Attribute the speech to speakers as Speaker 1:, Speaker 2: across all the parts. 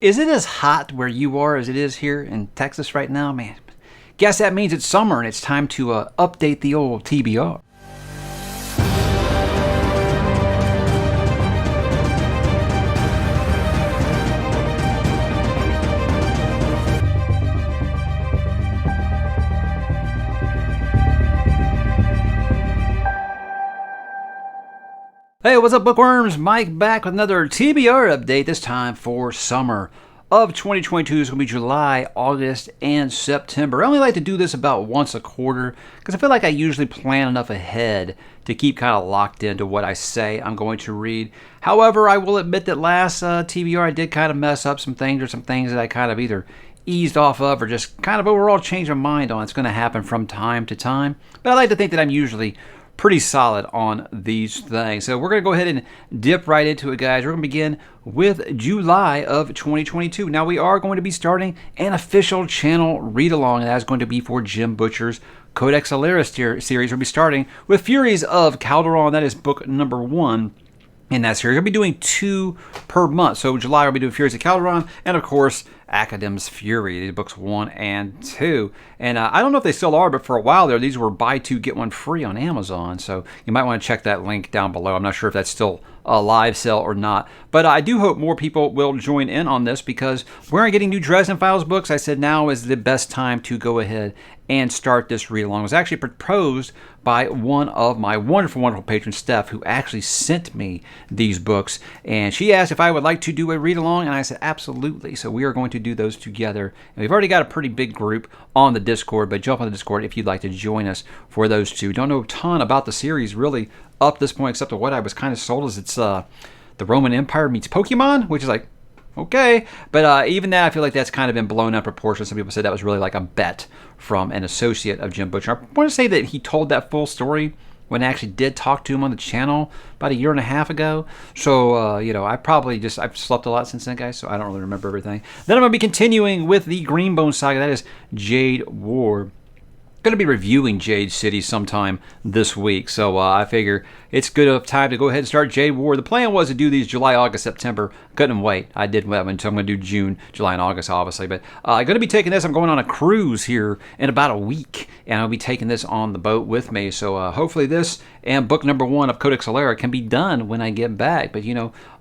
Speaker 1: Is it as hot where you are as it is here in Texas right now? Man, guess that means it's summer and it's time to update the old TBR. Hey, what's up, bookworms? Mike back with another TBR update, this time for summer of 2022. It's going to be July, August, and September. I only like to do this about once a quarter because I feel like I usually plan enough ahead to keep kind of locked into what I say I'm going to read. However, I will admit that last TBR I did kind of mess up some things, or some things that I kind of either eased off of or just kind of overall changed my mind on. It's going to happen from time to time. But I like to think that I'm usually pretty solid on these things. So we're going to go ahead and dip right into it, guys. We're going to begin with July of 2022. Now, we are going to be starting an official channel read-along, and that's going to be for Jim Butcher's Codex Alera series. We'll be starting with Furies of Calderon. That is book number 1 in that series. I'll be doing 2 per month. So July, I'll be doing Furies of Calderon, and of course, Academ's Fury, these books 1 and 2. And I don't know if they still are, but for a while there, these were buy 2, get 1 free on Amazon. So you might want to check that link down below. I'm not sure if that's still a live sale or not. But I do hope more people will join in on this because we're getting new Dresden Files books. I said now is the best time to go ahead and start this read-along. It was actually proposed by one of my wonderful, wonderful patrons, Steph, who actually sent me these books. And she asked if I would like to do a read-along, and I said absolutely. So we are going to do those together. And we've already got a pretty big group on the Discord, but jump on the Discord if you'd like to join us for those two. Don't know a ton about the series really up to this point, except for what I was kind of sold as it's the Roman Empire meets Pokemon, which is like, okay. But even that, I feel like that's kind of been blown out of proportion. Some people said that was really like a bet from an associate of Jim Butcher. I want to say that he told that full story when I actually did talk to him on the channel about 1.5 years ago. So, I've slept a lot since then, guys, so I don't really remember everything. Then I'm going to be continuing with the Greenbone Saga. That is Jade War. Going to be reviewing Jade City sometime this week, so I figure it's good enough time to go ahead and start Jade War. The plan was to do these July, August, September. Couldn't wait. I did well, so I'm going to do June, July, and August, obviously. But I'm going to be taking this. I'm going on a cruise here in about a week, and I'll be taking this on the boat with me. So hopefully this and book number 1 of Codex Alera can be done when I get back. But,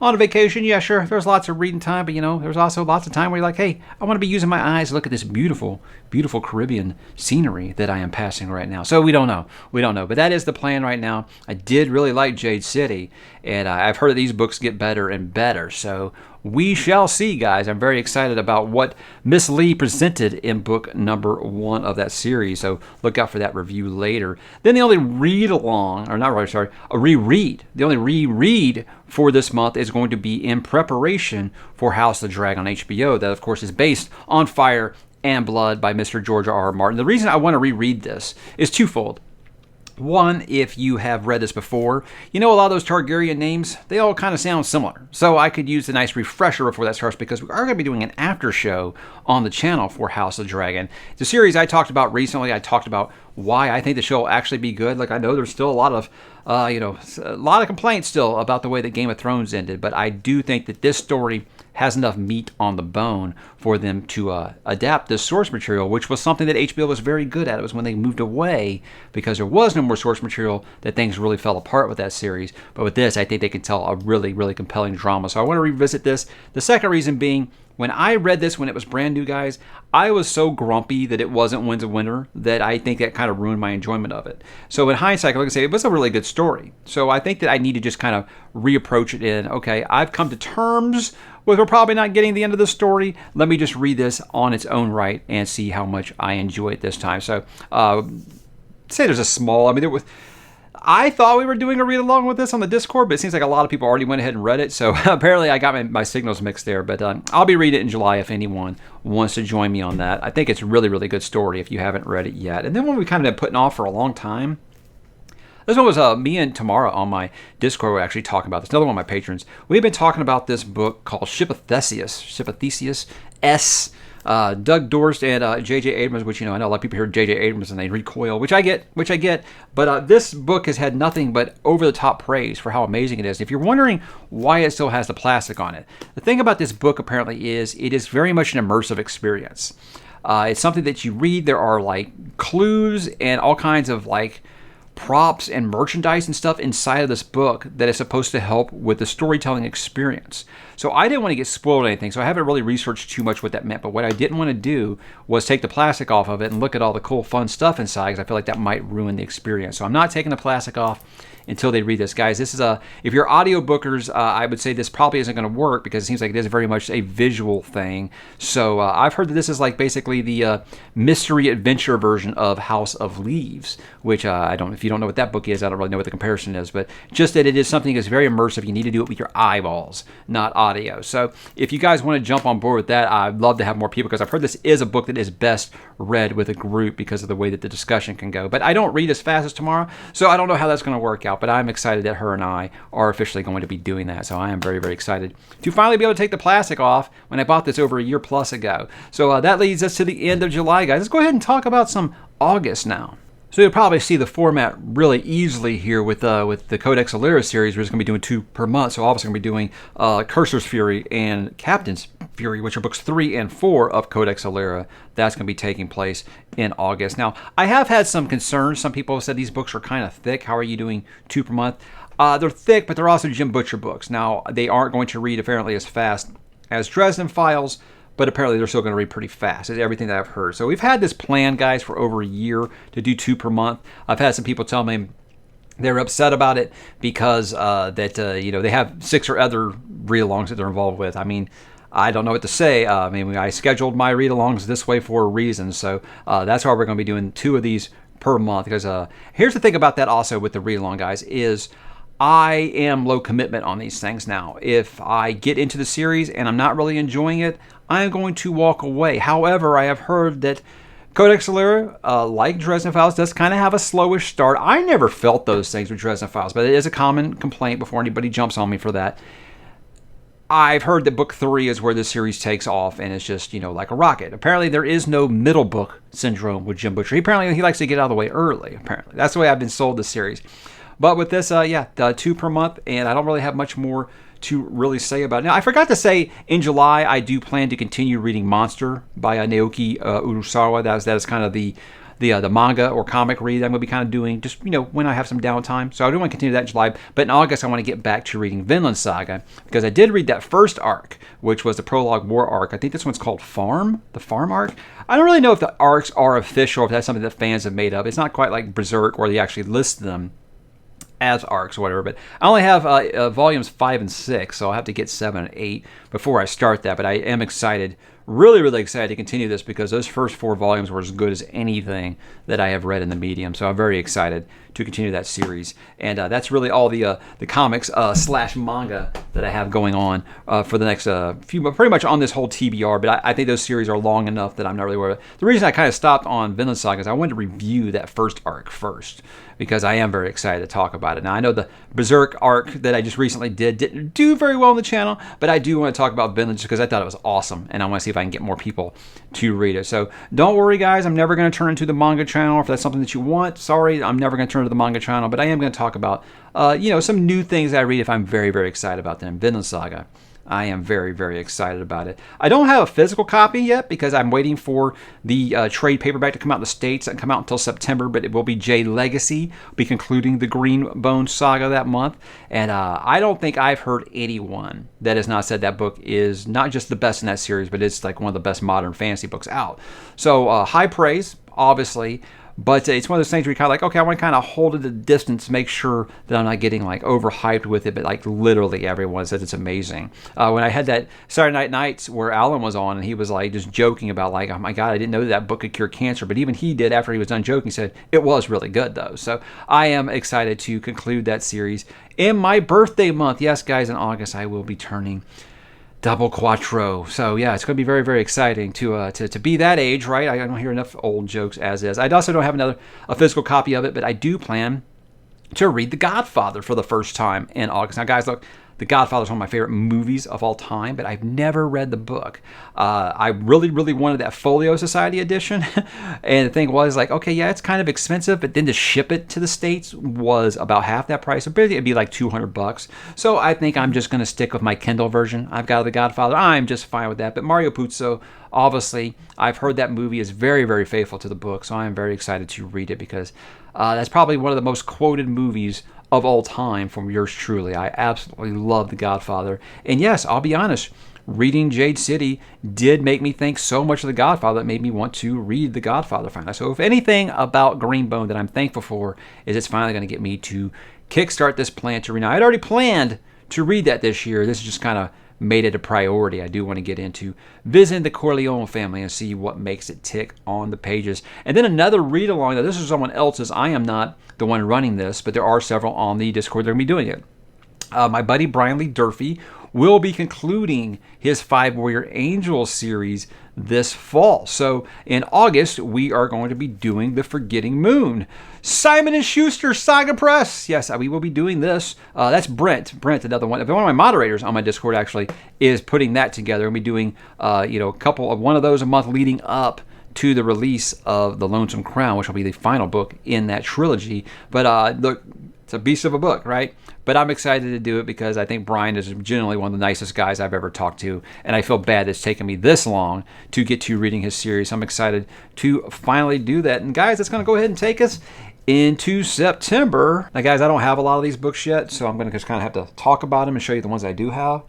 Speaker 1: on a vacation, yeah, sure, there's lots of reading time, but, there's also lots of time where you're like, hey, I want to be using my eyes to look at this beautiful, beautiful Caribbean scenery that I am passing right now. So we don't know. But that is the plan right now. I did really like Jade City, and I've heard these books get better and better. So we shall see, guys. I'm very excited about what Miss Lee presented in book number 1 of that series. So look out for that review later. Then the only read-along, or not really, sorry, a reread. The only reread for this month is going to be in preparation for House of the Dragon on HBO. That, of course, is based on Fire and Blood by Mr. George R. R. Martin. The reason I want to reread this is twofold. One, if you have read this before, a lot of those Targaryen names, they all kind of sound similar. So I could use a nice refresher before that starts because we are going to be doing an after show on the channel for House of the Dragon. It's a series I talked about recently. I talked about why I think the show will actually be good. Like, I know there's still a lot of complaints still about the way that Game of Thrones ended, but I do think that this story has enough meat on the bone for them to adapt this source material, which was something that HBO was very good at. It was when they moved away because there was no more source material that things really fell apart with that series. But with this, I think they can tell a really, really compelling drama. So I want to revisit this. The second reason being, when I read this when it was brand new, guys, I was so grumpy that it wasn't Winds of Winter that I think that kind of ruined my enjoyment of it. So in hindsight, I can say it was a really good story. So I think that I need to just kind of reapproach it in, okay, I've come to terms with we're probably not getting the end of the story. Let me just read this on its own right and see how much I enjoy it this time. So say there's a small, I thought we were doing a read along with this on the Discord, but it seems like a lot of people already went ahead and read it. So apparently I got my signals mixed there. But I'll be reading it in July if anyone wants to join me on that. I think it's a really, really good story if you haven't read it yet. And then one we kind of been putting off for a long time. This one was me and Tamara on my Discord were actually talking about this. Another one of my patrons. We've been talking about this book called Ship of Theseus S. Doug Dorst and J.J. Abrams, which, I know a lot of people hear J.J. Abrams and they recoil, which I get. But this book has had nothing but over-the-top praise for how amazing it is. If you're wondering why it still has the plastic on it, the thing about this book apparently is it is very much an immersive experience. It's something that you read. There are like clues and all kinds of like props and merchandise and stuff inside of this book that is supposed to help with the storytelling experience. So I didn't want to get spoiled or anything, so I haven't really researched too much what that meant. But what I didn't want to do was take the plastic off of it and look at all the cool, fun stuff inside, because I feel like that might ruin the experience. So I'm not taking the plastic off until they read this. Guys, this is if you're audiobookers, I would say this probably isn't going to work because it seems like it is very much a visual thing. So I've heard that this is like basically the mystery adventure version of House of Leaves, which if you don't know what that book is, I don't really know what the comparison is, but just that it is something that's very immersive. You need to do it with your eyeballs, not audio. So if you guys want to jump on board with that, I'd love to have more people, because I've heard this is a book that is best read with a group because of the way that the discussion can go. But I don't read as fast as tomorrow, so I don't know how that's going to work out. But I'm excited that her and I are officially going to be doing that. So I am very, very excited to finally be able to take the plastic off when I bought this over a year plus ago. So that leads us to the end of July, guys. Let's go ahead and talk about some August now. So you'll probably see the format really easily here with the Codex Alera series. We're just going to be doing 2 per month. So obviously going to be doing Cursor's Fury and Captain's Fury, which are books 3 and 4 of Codex Alera. That's going to be taking place in August. Now, I have had some concerns. Some people have said these books are kind of thick. How are you doing 2 per month? They're thick, but they're also Jim Butcher books. Now, they aren't going to read apparently as fast as Dresden Files, but apparently they're still going to read pretty fast. It's everything that I've heard. So we've had this plan, guys, for over a year to do 2 per month. I've had some people tell me they're upset about it because they have 6 or other read-alongs that they're involved with. I mean, I don't know what to say. I scheduled my read-alongs this way for a reason. So that's why we're going to be doing 2 of these per month. Because here's the thing about that also with the read-along, guys, is I am low commitment on these things now. If I get into the series and I'm not really enjoying it, I'm going to walk away. However, I have heard that Codex Alera, like Dresden Files, does kind of have a slowish start. I never felt those things with Dresden Files, but it is a common complaint before anybody jumps on me for that. I've heard that book 3 is where the series takes off and it's just, like a rocket. Apparently there is no middle book syndrome with Jim Butcher. He likes to get out of the way early, apparently. That's the way I've been sold this series. But with this, 2 per month, and I don't really have much more to really say about it. Now, I forgot to say, in July, I do plan to continue reading Monster by Naoki Urasawa. That is kind of the manga or comic read I'm going to be kind of doing just, when I have some downtime. So I do want to continue that in July. But in August, I want to get back to reading Vinland Saga, because I did read that first arc, which was the prologue war arc. I think this one's called the Farm arc. I don't really know if the arcs are official, or if that's something that fans have made up. It's not quite like Berserk, where they actually list them as arcs or whatever, but I only have volumes 5 and 6, so I'll have to get 7 and 8 before I start that. But I am excited, really, really excited to continue this, because those first 4 volumes were as good as anything that I have read in the medium. So I'm very excited to continue that series, and that's really all the comics / manga that I have going on for the next few, pretty much on this whole TBR. But I think those series are long enough that I'm not really worried about. The reason I kind of stopped on Vinland Saga is I wanted to review that first arc first, because I am very excited to talk about it. Now, I know the Berserk arc that I just recently didn't do very well on the channel, but I do want to talk about Vinland just because I thought it was awesome, and I want to see if I can get more people to read it. So don't worry, guys. I'm never going to turn into the manga channel. If that's something that you want, sorry, I'm never going to turn to the manga channel, but I am going to talk about some new things that I read if I'm very, very excited about them. Vinland Saga, I am very, very excited about it. I don't have a physical copy yet because I'm waiting for the trade paperback to come out in the States. It doesn't come out until September, but it will be J Legacy. We'll be concluding the Green Bone saga that month. And I don't think I've heard anyone that has not said that book is not just the best in that series, but it's like one of the best modern fantasy books out. So high praise, obviously. But it's one of those things where you're kind of like, okay, I want to kind of hold it at a distance, make sure that I'm not getting like overhyped with it. But like literally everyone said it's amazing. When I had that Saturday Night Nights where Alan was on and he was like just joking about like, oh my God, I didn't know that book could cure cancer. But even he did, after he was done joking, said it was really good though. So I am excited to conclude that series in my birthday month. Yes, guys, in August I will be turning double quattro. So yeah, it's going to be very, very exciting to be that age, right? I don't hear enough old jokes as is. I also don't have a physical copy of it, but I do plan to read The Godfather for the first time in August. Now, guys, look, The Godfather is one of my favorite movies of all time, but I've never read the book. I really, really wanted that Folio Society edition, and the thing was like, okay, yeah, it's kind of expensive, but then to ship it to the States was about half that price. So basically, it'd be like $200. So I think I'm just going to stick with my Kindle version. I've got The Godfather. I'm just fine with that. But Mario Puzo, obviously, I've heard that movie is very, very faithful to the book, so I am very excited to read it because that's probably one of the most quoted movies of all time from yours truly. I absolutely love The Godfather. And yes, I'll be honest, reading Jade City did make me think so much of The Godfather that made me want to read The Godfather finally. So if anything about Greenbone that I'm thankful for is it's finally going to get me to kickstart this plan to read. Now, I'd already planned to read that this year. This is just kind of made it a priority. I do want to get into visiting the Corleone family and see what makes it tick on the pages. And then another read along. Now, this is someone else's. I am not the one running this, but there are several on the Discord that are going to be doing it. My buddy Brian Lee Durfee will be concluding his 5 Warrior Angels series this fall. So in August, we are going to be doing The Forgetting Moon. Simon & Schuster Saga Press. Yes, we will be doing this. That's Brent. Brent, another one. One of my moderators on my Discord actually is putting that together. We'll be doing a couple of one of those a month leading up to the release of The Lonesome Crown, which will be the final book in that trilogy. But look, it's a beast of a book, right? But I'm excited to do it because I think Brian is generally one of the nicest guys I've ever talked to, and I feel bad it's taken me this long to get to reading his series. I'm excited to finally do that. And guys, that's going to go ahead and take us into September. Now, guys, I don't have a lot of these books yet, so I'm going to just kind of have to talk about them and show you the ones I do have.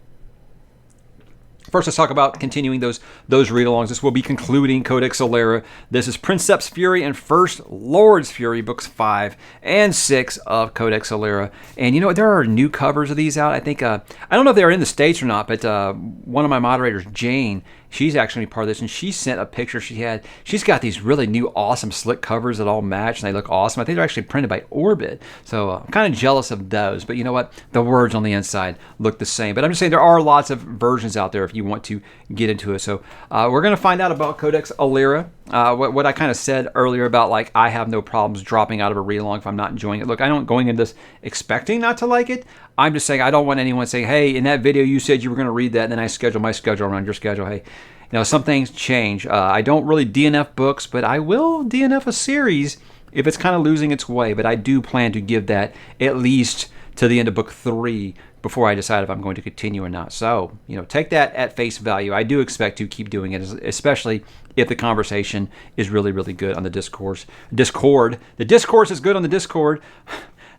Speaker 1: First, let's talk about continuing those read-alongs. This will be concluding Codex Alera. This is Princeps Fury and First Lord's Fury, books 5 and 6 of Codex Alera. And you know what? There are new covers of these out. I think, I don't know if they're in the States or not, but one of my moderators, Jane, she's actually part of this, and she sent a picture she's got these really new, awesome, slick covers that all match, and they look awesome. I think they're actually printed by Orbit, so I'm kind of jealous of those. But you know what? The words on the inside look the same. But I'm just saying there are lots of versions out there if you want to get into it. So we're going to find out about Codex Alera. What I kind of said earlier about, like, I have no problems dropping out of a read-along if I'm not enjoying it. Look, I don't going into this expecting not to like it. I'm just saying I don't want anyone saying, hey, in that video you said you were going to read that, and then I schedule my schedule around your schedule. Hey, some things change. I don't really DNF books, but I will DNF a series if it's kind of losing its way. But I do plan to give that at least to the end of book 3 before I decide if I'm going to continue or not. So, take that at face value. I do expect to keep doing it, especially if the conversation is really, really good on the Discord. The discourse is good on the Discord.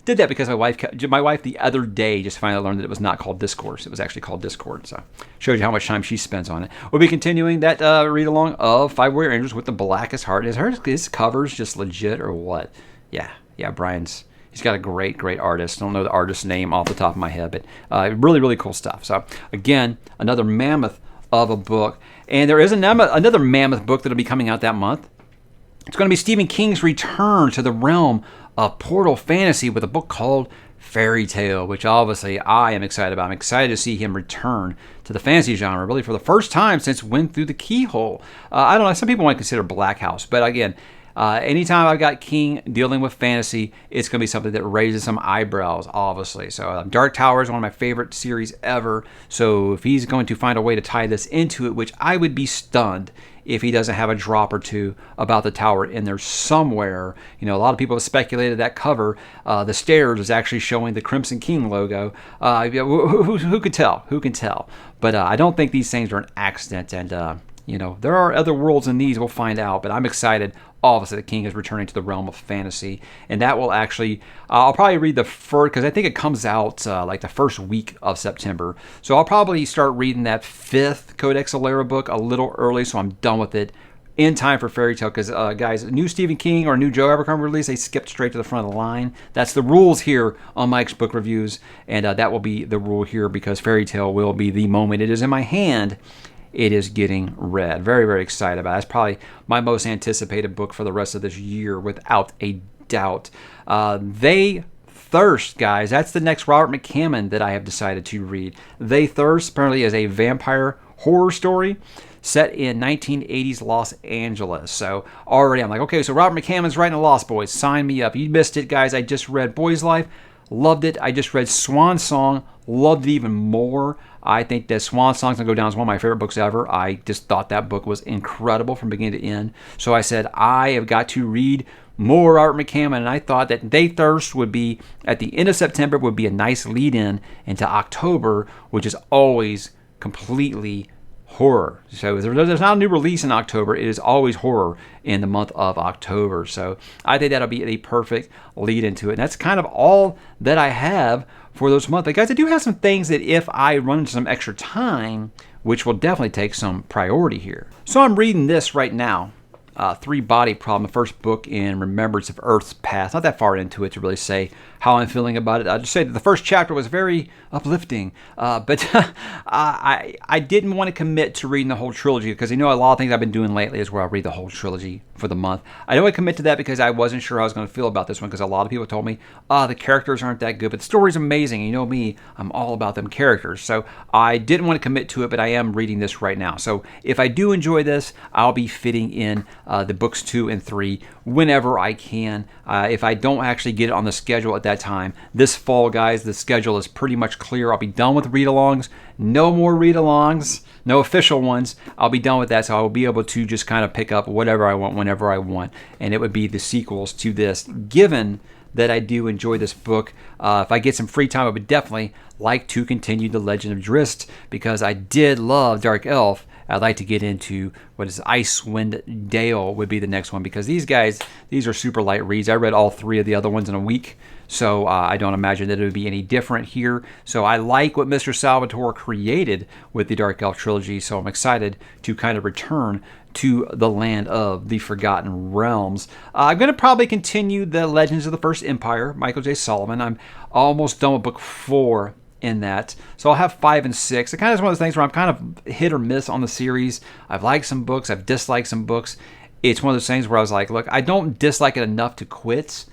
Speaker 1: Did that because my wife the other day just finally learned that it was not called Discourse. It was actually called Discord. So shows you how much time she spends on it. We'll be continuing that read-along of 5 Warrior Angels with the Blackest Heart. Is his covers just legit or what? Yeah, Brian's... He's got a great, great artist. I don't know the artist's name off the top of my head, but really, really cool stuff. So, again, another mammoth of a book. And there is another mammoth book that will be coming out that month. It's going to be Stephen King's return to the realm of Portal Fantasy with a book called Fairy Tale, which obviously I am excited about. I'm excited to see him return to the fantasy genre, really for the first time since Wind Through the Keyhole. I don't know, some people might consider Black House, but again, anytime I've got King dealing with fantasy, it's going to be something that raises some eyebrows, obviously. So Dark Tower is one of my favorite series ever. So if he's going to find a way to tie this into it, which I would be stunned if he doesn't have a drop or two about the tower in there somewhere. A lot of people have speculated that cover, the stairs, is actually showing the Crimson King logo. Who could tell? Who can tell? But I don't think these things are an accident. And, there are other worlds in these. We'll find out. But I'm excited. Obviously, the King is returning to the realm of fantasy, and that will actually, I'll probably read the first, because I think it comes out like the first week of September, so I'll probably start reading that 5th Codex Alera book a little early, so I'm done with it in time for Fairy Tale, because guys, new Stephen King or new Joe Abercrombie release, they skipped straight to the front of the line. That's the rules here on Mike's Book Reviews, and that will be the rule here, because Fairy Tale will be the moment it is in my hand it is getting read. Very, very excited about it. That's probably my most anticipated book for the rest of this year, without a doubt. They Thirst, guys. That's the next Robert McCammon that I have decided to read. They Thirst apparently is a vampire horror story set in 1980s Los Angeles. So already I'm like, okay, so Robert McCammon's writing The Lost Boys. Sign me up. You missed it, guys. I just read Boy's Life. Loved it. I just read Swan Song. Loved it even more. I think that Swan Song's going to go down as one of my favorite books ever. I just thought that book was incredible from beginning to end. So I said, I have got to read more Robert McCammon, and I thought that They Thirst would be, at the end of September, would be a nice lead-in into October, which is always completely horror. So there's not a new release in October. It is always horror in the month of October. So I think that'll be a perfect lead into it. And that's kind of all that I have for those months. But guys, I do have some things that if I run into some extra time, which will definitely take some priority here. So I'm reading this right now. Three Body Problem, the first book in Remembrance of Earth's Past. Not that far into it to really say how I'm feeling about it. I'll just say that the first chapter was very uplifting, but I didn't want to commit to reading the whole trilogy because a lot of things I've been doing lately is where I'll read the whole trilogy for the month. I don't want to commit to that because I wasn't sure how I was going to feel about this one because a lot of people told me, the characters aren't that good, but the story's amazing. You know me, I'm all about them characters. So I didn't want to commit to it, but I am reading this right now. So if I do enjoy this, I'll be fitting in the books 2 and 3 whenever I can. If I don't actually get it on the schedule at that time, this fall, guys, the schedule is pretty much clear. I'll be done with read-alongs. No more read-alongs, no official ones. I'll be done with that, so I will be able to just kind of pick up whatever I want whenever I want, and it would be the sequels to this, given that I do enjoy this book. If I get some free time, I would definitely like to continue The Legend of Drizzt because I did love Dark Elf. I'd like to get into what is Icewind Dale would be the next one because these guys, these are super light reads. I read all 3 of the other ones in a week, so I don't imagine that it would be any different here. So I like what Mr. Salvatore created with the Dark Elf trilogy, so I'm excited to kind of return to the land of the Forgotten Realms. I'm going to probably continue the Legends of the First Empire, Michael J. Solomon. I'm almost done with book 4 in that. So I'll have 5 and 6. It kind of is one of those things where I'm kind of hit or miss on the series. I've liked some books. I've disliked some books. It's one of those things where I was like, look, I don't dislike it enough to quit,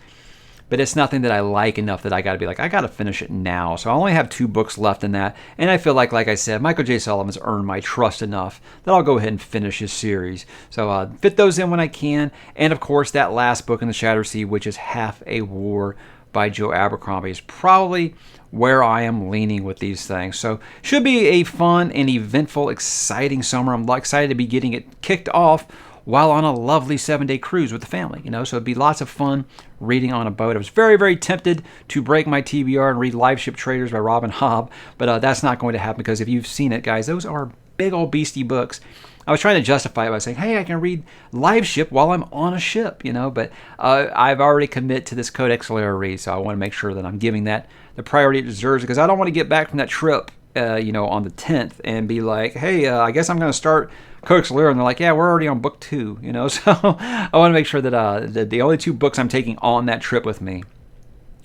Speaker 1: but it's nothing that I like enough that I got to be like, I got to finish it now. So I only have 2 books left in that. And I feel like I said, Michael J. Solomon's earned my trust enough that I'll go ahead and finish his series. So fit those in when I can. And of course, that last book in the Shadow Sea, which is Half a War by Joe Abercrombie, is probably where I am leaning with these things. So should be a fun and eventful, exciting summer. I'm excited to be getting it kicked off while on a lovely 7-day cruise with the family. So it'd be lots of fun reading on a boat. I was very, very tempted to break my TBR and read Live Ship Traders by Robin Hobb, but that's not going to happen because if you've seen it, guys, those are big old beastie books. I was trying to justify it by saying, hey, I can read Live Ship while I'm on a ship, but I've already committed to this Codex Alera read, so I want to make sure that I'm giving that the priority it deserves because I don't want to get back from that trip, on the 10th and be like, hey, I guess I'm going to start Codex Alera, and they're like, yeah, we're already on book 2, so I want to make sure that the only 2 books I'm taking on that trip with me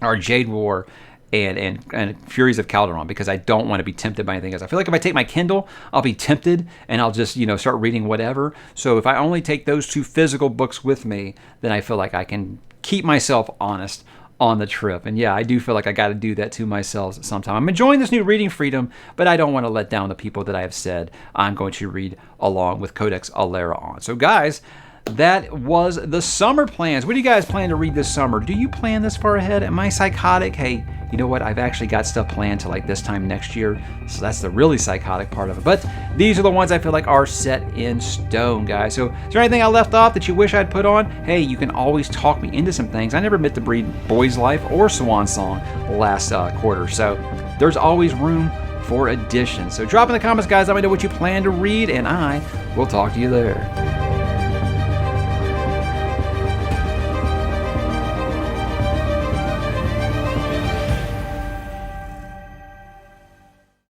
Speaker 1: are Jade War and Furies of Calderon because I don't want to be tempted by anything else. I feel like if I take my Kindle, I'll be tempted and I'll just, start reading whatever. So if I only take those 2 physical books with me, then I feel like I can keep myself honest on the trip. And yeah, I do feel like I got to do that to myself sometime. I'm enjoying this new reading freedom, but I don't want to let down the people that I have said I'm going to read along with Codex Alera on. So guys, that was the summer plans. What do you guys plan to read this summer? Do you plan this far ahead? Am I psychotic? Hey, you know what? I've actually got stuff planned to this time next year. So that's the really psychotic part of it. But these are the ones I feel like are set in stone, guys. So is there anything I left off that you wish I'd put on? Hey, you can always talk me into some things. I never meant to read Boy's Life or Swan Song last quarter. So there's always room for additions. So drop in the comments, guys. Let me know what you plan to read, and I will talk to you there.